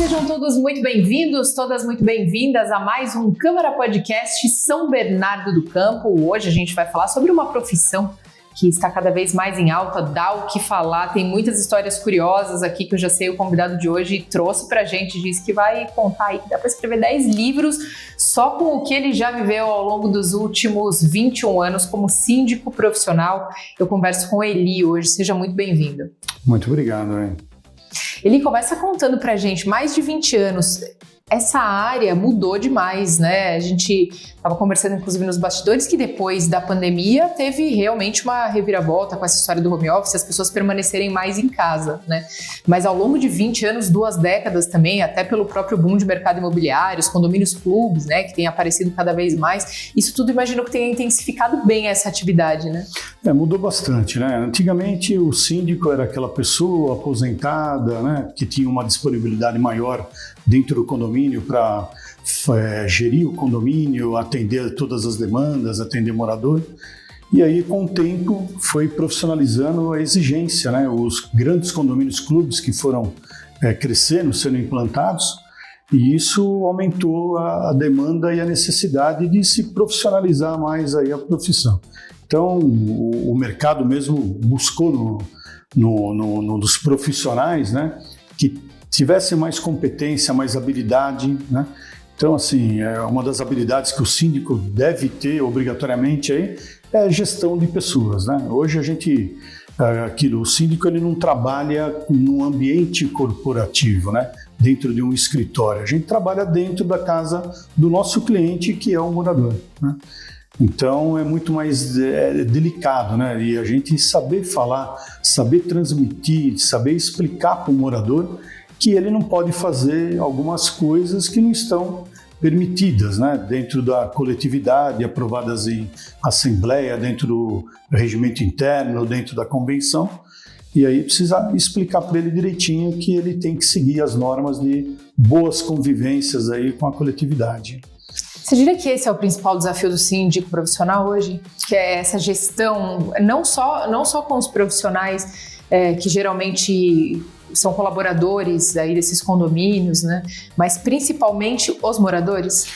sejam todos muito bem-vindos, todas muito bem-vindas a mais um Câmara Podcast São Bernardo do Campo. Hoje a gente vai falar sobre uma profissão que está cada vez mais em alta, dá o que falar, tem muitas histórias curiosas aqui que eu já sei o convidado de hoje trouxe pra gente, disse que vai contar aí que dá para escrever 10 livros só com o que ele já viveu ao longo dos últimos 21 anos como síndico profissional. Eu converso com Eli hoje, seja muito bem-vindo. Muito obrigado, hein? Eli, começa contando pra gente, mais de 20 anos, essa área mudou demais, né? A gente estava conversando, inclusive, nos bastidores, que depois da pandemia teve realmente uma reviravolta com essa história do home office, as pessoas permanecerem mais em casa, né? Mas ao longo de 20 anos, 2 décadas também, até pelo próprio boom de mercado imobiliário, os condomínios clubes, né, que tem aparecido cada vez mais, isso tudo imagino que tenha intensificado bem essa atividade, né? Mudou bastante, né? Antigamente o síndico era aquela pessoa aposentada, né, que tinha uma disponibilidade maior dentro do condomínio para gerir o condomínio, atender todas as demandas, atender morador. E aí, com o tempo, foi profissionalizando a exigência, né? Os grandes condomínios clubes que foram crescendo, sendo implantados, e isso aumentou a demanda e a necessidade de se profissionalizar mais aí a profissão. Então, o mercado mesmo buscou nos profissionais, né, que tivessem mais competência, mais habilidade, né? Então, assim, uma das habilidades que o síndico deve ter obrigatoriamente aí é a gestão de pessoas, né? Hoje o síndico ele não trabalha num ambiente corporativo, né? Dentro de um escritório. A gente trabalha dentro da casa do nosso cliente, que é o morador, né? Então é muito mais delicado, né? E a gente saber falar, saber transmitir, saber explicar para o morador que ele não pode fazer algumas coisas que não estão permitidas, né? Dentro da coletividade, aprovadas em assembleia, dentro do regimento interno, dentro da convenção. E aí precisa explicar para ele direitinho que ele tem que seguir as normas de boas convivências aí com a coletividade. Você diria que esse é o principal desafio do síndico profissional hoje? Que é essa gestão, não só com os profissionais que geralmente são colaboradores aí desses condomínios, né? Mas principalmente os moradores?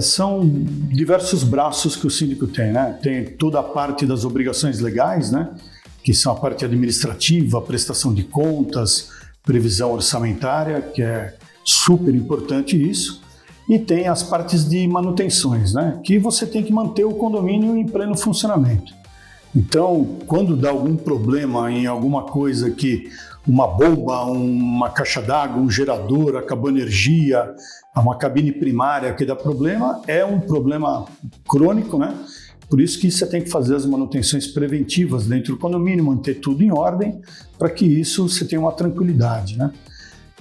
São diversos braços que o síndico tem, né? Tem toda a parte das obrigações legais, né? Que são a parte administrativa, prestação de contas, previsão orçamentária, que é super importante isso. E tem as partes de manutenções, né? Que você tem que manter o condomínio em pleno funcionamento. Então, quando dá algum problema em alguma coisa que uma bomba, uma caixa d'água, um gerador, acabou a energia, uma cabine primária que dá problema, é um problema crônico, né? Por isso que você tem que fazer as manutenções preventivas dentro do condomínio, manter tudo em ordem, para que isso você tenha uma tranquilidade, né?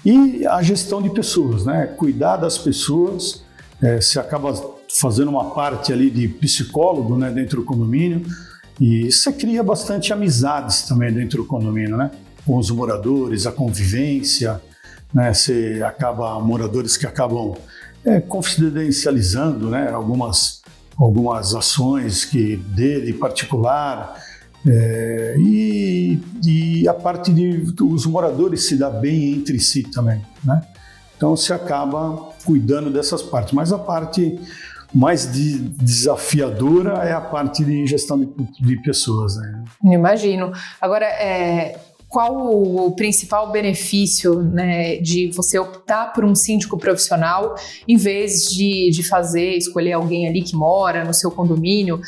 E a gestão de pessoas, né? Cuidar das pessoas, você acaba fazendo uma parte ali de psicólogo, né, dentro do condomínio, e você cria bastante amizades também dentro do condomínio, né? Com os moradores, a convivência, né? Moradores que acabam confidencializando, né? Algumas ações dele em particular, e a parte os moradores se dão bem entre si também, né? Então você acaba cuidando dessas partes, mas a parte mais desafiadora é a parte de gestão de pessoas, né? Imagino. Agora, qual o principal benefício, né, de você optar por um síndico profissional em vez de escolher alguém ali que mora no seu condomínio?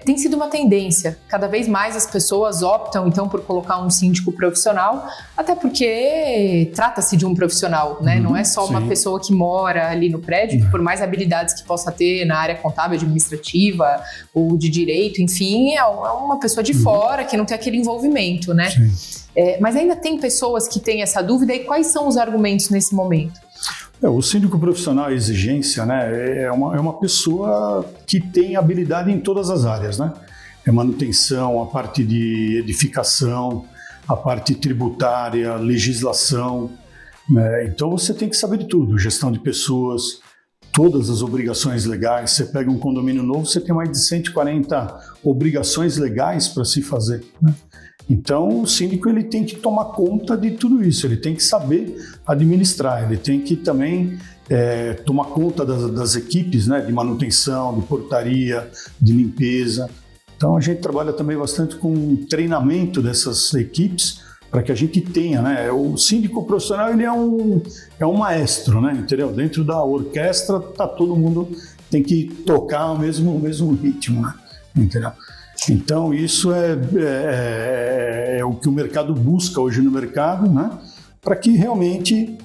Tem sido uma tendência. Cada vez mais as pessoas optam, então, por colocar um síndico profissional, até porque trata-se de um profissional, né? Não é só uma pessoa que mora ali no prédio, que por mais habilidades que possa ter na área contábil, administrativa ou de direito, enfim, é uma pessoa de fora que não tem aquele envolvimento, né? Mas ainda tem pessoas que têm essa dúvida, e quais são os argumentos nesse momento? O síndico profissional, a exigência, né, é uma pessoa que tem habilidade em todas as áreas, né? Manutenção, a parte de edificação, a parte tributária, legislação, né? Então você tem que saber de tudo, gestão de pessoas, todas as obrigações legais. Você pega um condomínio novo, você tem mais de 140 obrigações legais para se fazer, né? Então, o síndico ele tem que tomar conta de tudo isso, ele tem que saber administrar, ele tem que também tomar conta das equipes, né, de manutenção, de portaria, de limpeza. Então, a gente trabalha também bastante com treinamento dessas equipes para que a gente tenha, né? O síndico profissional ele é um maestro, né? Entendeu? Dentro da orquestra, todo mundo tem que tocar o mesmo ritmo, né? Entendeu? Então, isso é o que o mercado busca hoje no mercado, né? Para que realmente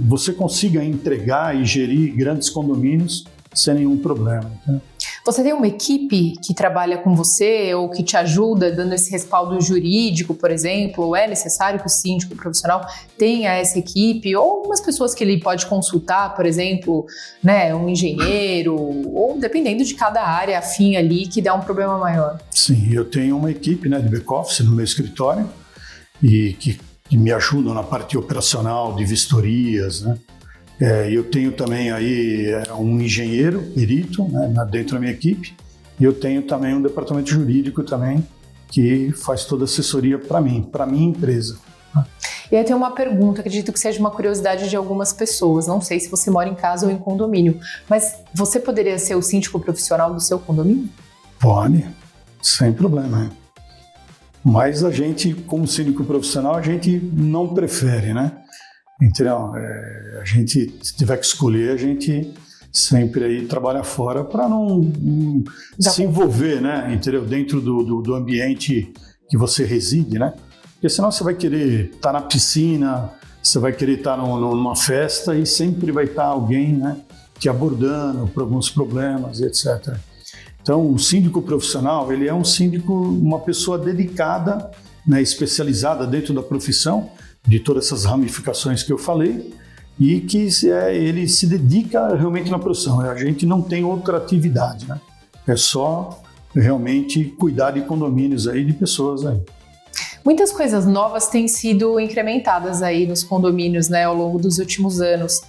você consiga entregar e gerir grandes condomínios sem nenhum problema. Né? Você tem uma equipe que trabalha com você ou que te ajuda dando esse respaldo jurídico, por exemplo? Ou é necessário que o síndico profissional tenha essa equipe? Ou algumas pessoas que ele pode consultar, por exemplo, né, um engenheiro, ou dependendo de cada área afim ali que dá um problema maior? Sim, eu tenho uma equipe, né, de back-office no meu escritório e que me ajudam na parte operacional de vistorias, né? Eu tenho também aí um engenheiro, perito, né, dentro da minha equipe, e eu tenho também um departamento jurídico também que faz toda a assessoria para minha empresa. E aí tem uma pergunta, acredito que seja uma curiosidade de algumas pessoas, não sei se você mora em casa ou em condomínio, mas você poderia ser o síndico profissional do seu condomínio? Pode, sem problema. Né? Mas a gente, como síndico profissional, a gente não prefere, né? Então, a gente, se tiver que escolher, a gente sempre aí trabalha fora para não se envolver, né? Entendeu? Dentro do ambiente que você reside, né? Porque senão você vai querer estar na piscina, você vai querer estar numa festa e sempre vai estar alguém, né, te abordando por alguns problemas, etc. Então, o síndico profissional, ele é um síndico, uma pessoa dedicada, né, especializada dentro da profissão, de todas essas ramificações que eu falei, e que ele se dedica realmente na profissão. A gente não tem outra atividade, né? É só realmente cuidar de condomínios aí, de pessoas aí. Muitas coisas novas têm sido incrementadas aí nos condomínios, né, ao longo dos últimos anos.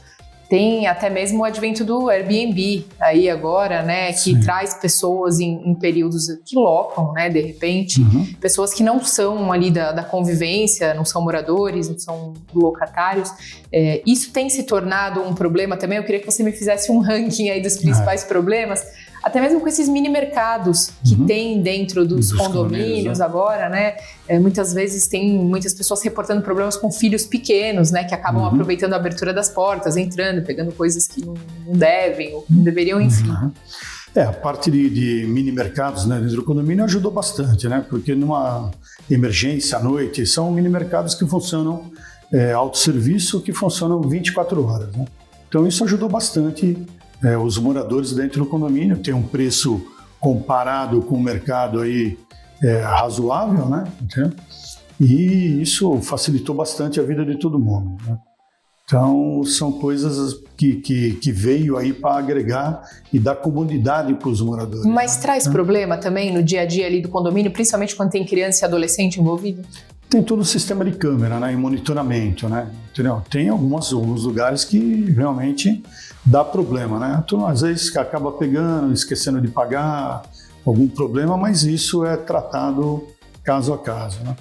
Tem até mesmo o advento do Airbnb aí agora, né, que Sim. traz pessoas em períodos que locam, né, de repente, pessoas que não são ali da convivência, não são moradores, não são locatários. Isso tem se tornado um problema também. Eu queria que você me fizesse um ranking aí dos principais problemas, até mesmo com esses mini mercados que tem dentro dos condomínios agora, né? Muitas vezes tem muitas pessoas reportando problemas com filhos pequenos, né? Que acabam aproveitando a abertura das portas, entrando, pegando coisas que não devem ou não deveriam, enfim. A parte de mini mercados, né, dentro do condomínio ajudou bastante, né? Porque numa emergência à noite, são mini mercados que funcionam autosserviço, que funcionam 24 horas, né? Então isso ajudou bastante os moradores dentro do condomínio, tem um preço comparado com o mercado aí razoável, né? E isso facilitou bastante a vida de todo mundo, né? Então, são coisas que veio aí para agregar e dar comodidade para os moradores. Mas traz problema também no dia a dia ali do condomínio, principalmente quando tem criança e adolescente envolvido? Tem todo o sistema de câmera, né, e monitoramento, né? Entendeu? Tem alguns lugares que realmente dá problema, né? Então, às vezes acaba pegando, esquecendo de pagar, algum problema, mas isso é tratado caso a caso, né?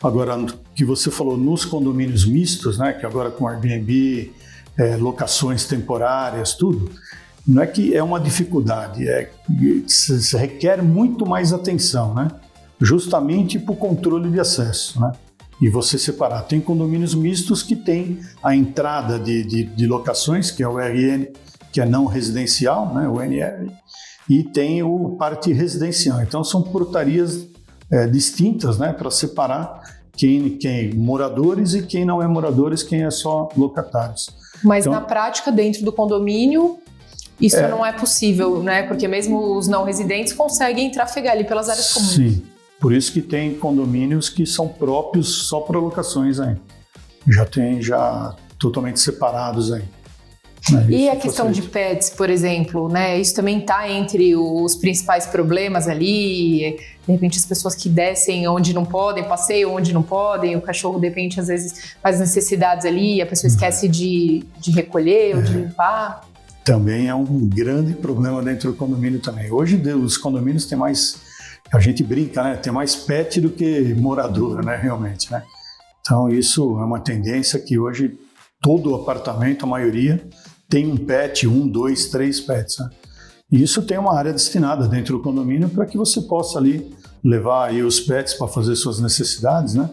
Agora, o que você falou nos condomínios mistos, né, que agora com Airbnb, locações temporárias, tudo, não é que é uma dificuldade, se requer muito mais atenção, né? Justamente para o controle de acesso, né? E você separar. Tem condomínios mistos que tem a entrada de locações, que é o RN, que é não residencial, né? O NR, e tem o parte residencial. Então são portarias distintas, né? Para separar quem é moradores e quem não é moradores, quem é só locatários. Mas então, na prática, dentro do condomínio, isso não é possível, né? Porque mesmo os não residentes conseguem trafegar ali pelas áreas comuns. Sim. Por isso que tem condomínios que são próprios só para locações aí. Já totalmente separados aí. E a questão de pets, por exemplo, né? Isso também está entre os principais problemas ali. De repente, as pessoas que descem onde não podem, passeiam onde não podem, o cachorro, de repente, às vezes faz necessidades ali, a pessoa esquece de recolher ou de limpar. Também é um grande problema dentro do condomínio também. Hoje, os condomínios têm mais, a gente brinca, né? Tem mais pet do que morador, né? Realmente, né? Então, isso é uma tendência que hoje todo apartamento, a maioria, tem um pet, 1, 2, 3 pets, né? E isso tem uma área destinada dentro do condomínio para que você possa ali levar aí os pets para fazer suas necessidades, né?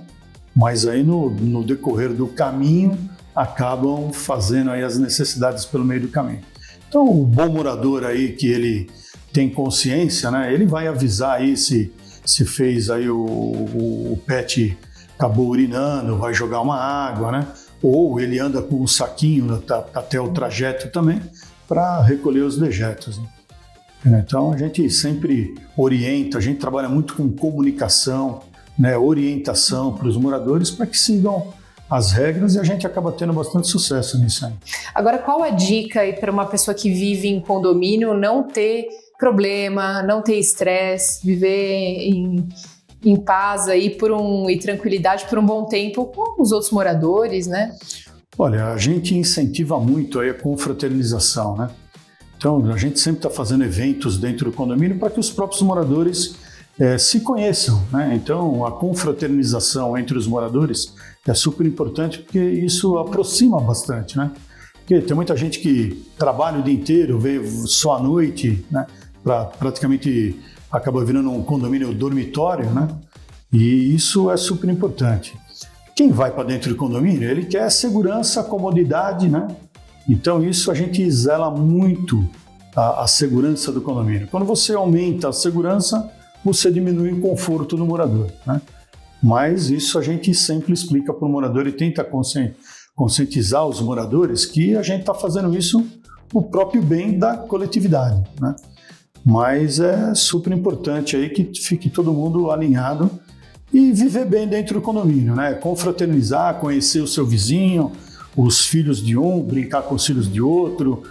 Mas aí no decorrer do caminho acabam fazendo aí as necessidades pelo meio do caminho. Então o bom morador aí que ele tem consciência, né? Ele vai avisar aí se fez aí o pet acabou urinando, vai jogar uma água, né? Ou ele anda com um saquinho até o trajeto também para recolher os dejetos, né? Então a gente sempre orienta, a gente trabalha muito com comunicação, né, orientação para os moradores para que sigam as regras e a gente acaba tendo bastante sucesso nisso aí. Agora, qual a dica aí para uma pessoa que vive em condomínio não ter problema, não ter estresse, viver em paz aí e tranquilidade por um bom tempo com os outros moradores, né? Olha, a gente incentiva muito aí a confraternização, né? Então, a gente sempre está fazendo eventos dentro do condomínio para que os próprios moradores se conheçam, né? Então, a confraternização entre os moradores é super importante porque isso aproxima bastante, né? Porque tem muita gente que trabalha o dia inteiro, veio só à noite, né? Praticamente acaba virando um condomínio dormitório, né? E isso é super importante. Quem vai para dentro do condomínio, ele quer segurança, comodidade, né? Então isso a gente zela muito a segurança do condomínio. Quando você aumenta a segurança, você diminui o conforto do morador, né? Mas isso a gente sempre explica para o morador e tenta conscientizar os moradores que a gente está fazendo isso para o próprio bem da coletividade, né? Mas é super importante aí que fique todo mundo alinhado e viver bem dentro do condomínio, né? Confraternizar, conhecer o seu vizinho, os filhos de um, brincar com os filhos de outro,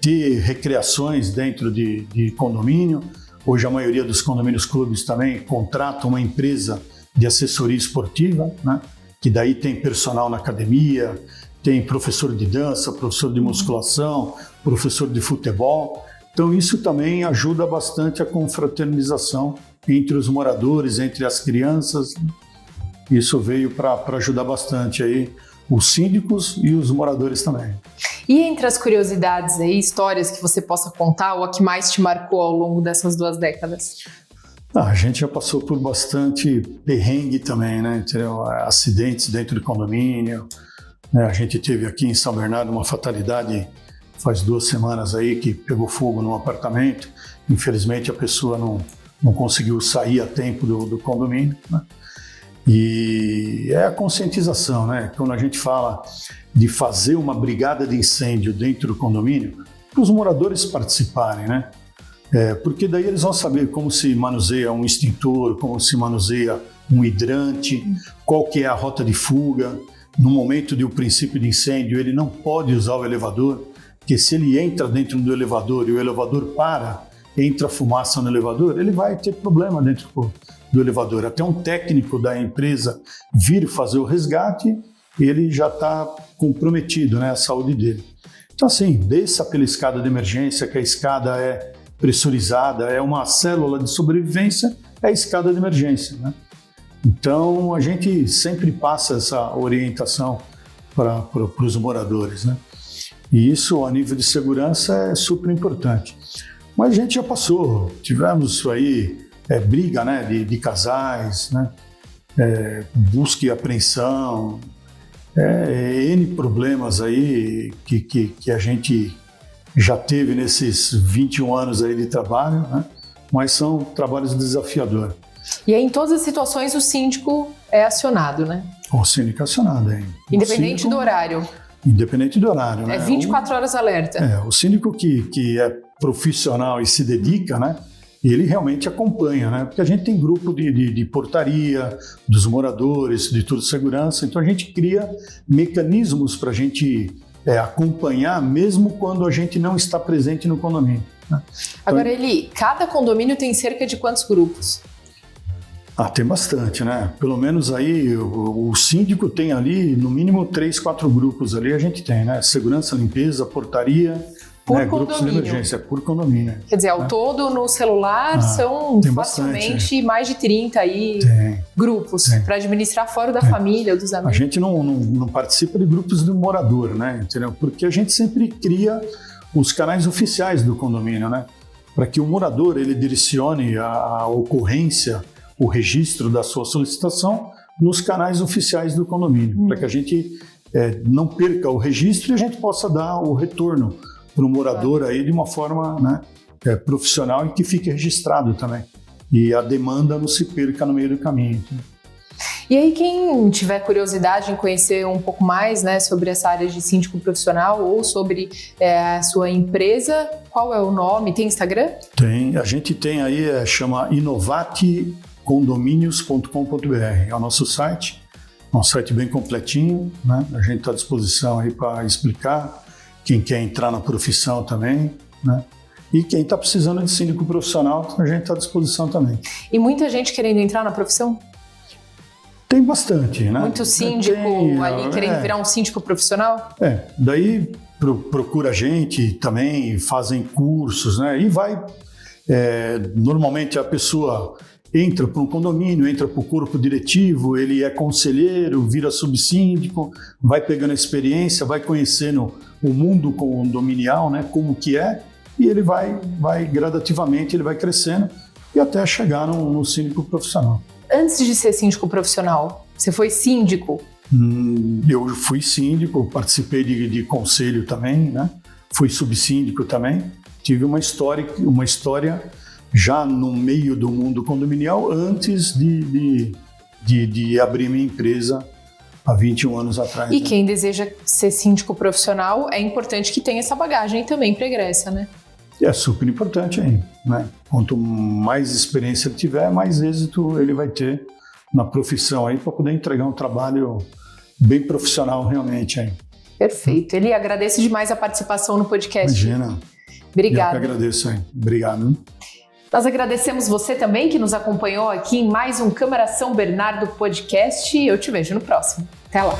ter recreações dentro de condomínio. Hoje a maioria dos condomínios clubes também contratam uma empresa de assessoria esportiva, né? Que daí tem personal na academia, tem professor de dança, professor de musculação, professor de futebol. Então isso também ajuda bastante a confraternização entre os moradores, entre as crianças. Isso veio para ajudar bastante aí os síndicos e os moradores também. E entre as curiosidades aí, histórias que você possa contar ou a que mais te marcou ao longo dessas 2 décadas? A gente já passou por bastante perrengue também, né? Acidentes dentro do condomínio, né? A gente teve aqui em São Bernardo uma fatalidade faz 2 semanas aí que pegou fogo num apartamento. Infelizmente a pessoa não conseguiu sair a tempo do condomínio, né? E é a conscientização, né? Quando a gente fala de fazer uma brigada de incêndio dentro do condomínio, para os moradores participarem, né? Porque daí eles vão saber como se manuseia um extintor, como se manuseia um hidrante, qual que é a rota de fuga. No momento do princípio de incêndio, ele não pode usar o elevador, porque se ele entra dentro do elevador e o elevador para, entra fumaça no elevador, ele vai ter problema dentro do elevador. Até um técnico da empresa vir fazer o resgate, ele já está comprometido, né, a saúde dele. Então assim, desça pela escada de emergência, que a escada é pressurizada, é uma célula de sobrevivência, é a escada de emergência, né? Então a gente sempre passa essa orientação para os moradores, né? E isso a nível de segurança é super importante. Mas a gente já passou, tivemos aí briga, né, de casais, né, busca e apreensão, N problemas aí que a gente já teve nesses 21 anos aí de trabalho, né, mas são trabalhos desafiadores. E aí, em todas as situações, o síndico é acionado, né? O síndico é acionado, hein? Independente do horário. Independente do horário, né? 24 horas alerta. O síndico que é profissional e se dedica, né? Ele realmente acompanha, né? Porque a gente tem grupo de portaria, dos moradores, de tudo segurança, então a gente cria mecanismos para a gente acompanhar mesmo quando a gente não está presente no condomínio. Né? Então, agora, cada condomínio tem cerca de quantos grupos? Tem bastante, né? Pelo menos aí o síndico tem ali no mínimo 3, 4 grupos ali a gente tem, né? Segurança, limpeza, portaria, por grupos de emergência, por condomínio. Quer dizer, ao todo no celular são facilmente bastante, mais de 30 aí grupos para administrar fora da família, dos amigos. A gente não participa de grupos de morador, né? Entendeu? Porque a gente sempre cria os canais oficiais do condomínio, né? Para que o morador ele direcione a ocorrência, o registro da sua solicitação nos canais oficiais do condomínio, para que a gente não perca o registro e a gente possa dar o retorno para o morador aí de uma forma, né, profissional e que fique registrado também. E a demanda não se perca no meio do caminho. E aí, quem tiver curiosidade em conhecer um pouco mais, né, sobre essa área de síndico profissional ou sobre a sua empresa, qual é o nome? Tem Instagram? Tem, a gente tem aí, chama inovatecondomínios.com.br, é o nosso site, um site bem completinho, né? A gente está à disposição aí para explicar, quem quer entrar na profissão também, né? E quem está precisando de síndico profissional, a gente está à disposição também. E muita gente querendo entrar na profissão? Tem bastante, né? Muito síndico ali querendo virar um síndico profissional? Daí procura a gente também, fazem cursos, né? E vai, normalmente a pessoa entra para um condomínio, entra para o corpo diretivo, ele é conselheiro, vira subsíndico, vai pegando experiência, vai conhecendo o mundo condominial, né? Como que é, e ele vai gradativamente, ele vai crescendo e até chegar no síndico profissional. Antes de ser síndico profissional, você foi síndico? Eu fui síndico, participei de conselho também, né? Fui subsíndico também. Tive uma história já no meio do mundo condominial antes de abrir minha empresa há 21 anos atrás. E quem deseja ser síndico profissional, é importante que tenha essa bagagem também pregressa, né? É super importante aí, né? Quanto mais experiência ele tiver, mais êxito ele vai ter na profissão aí para poder entregar um trabalho bem profissional realmente aí. Perfeito. Eli, agradeço demais a participação no podcast. Imagina. Obrigada. Eu que agradeço aí. Obrigado. Nós agradecemos você também que nos acompanhou aqui em mais um Câmara São Bernardo Podcast e eu te vejo no próximo. Até lá.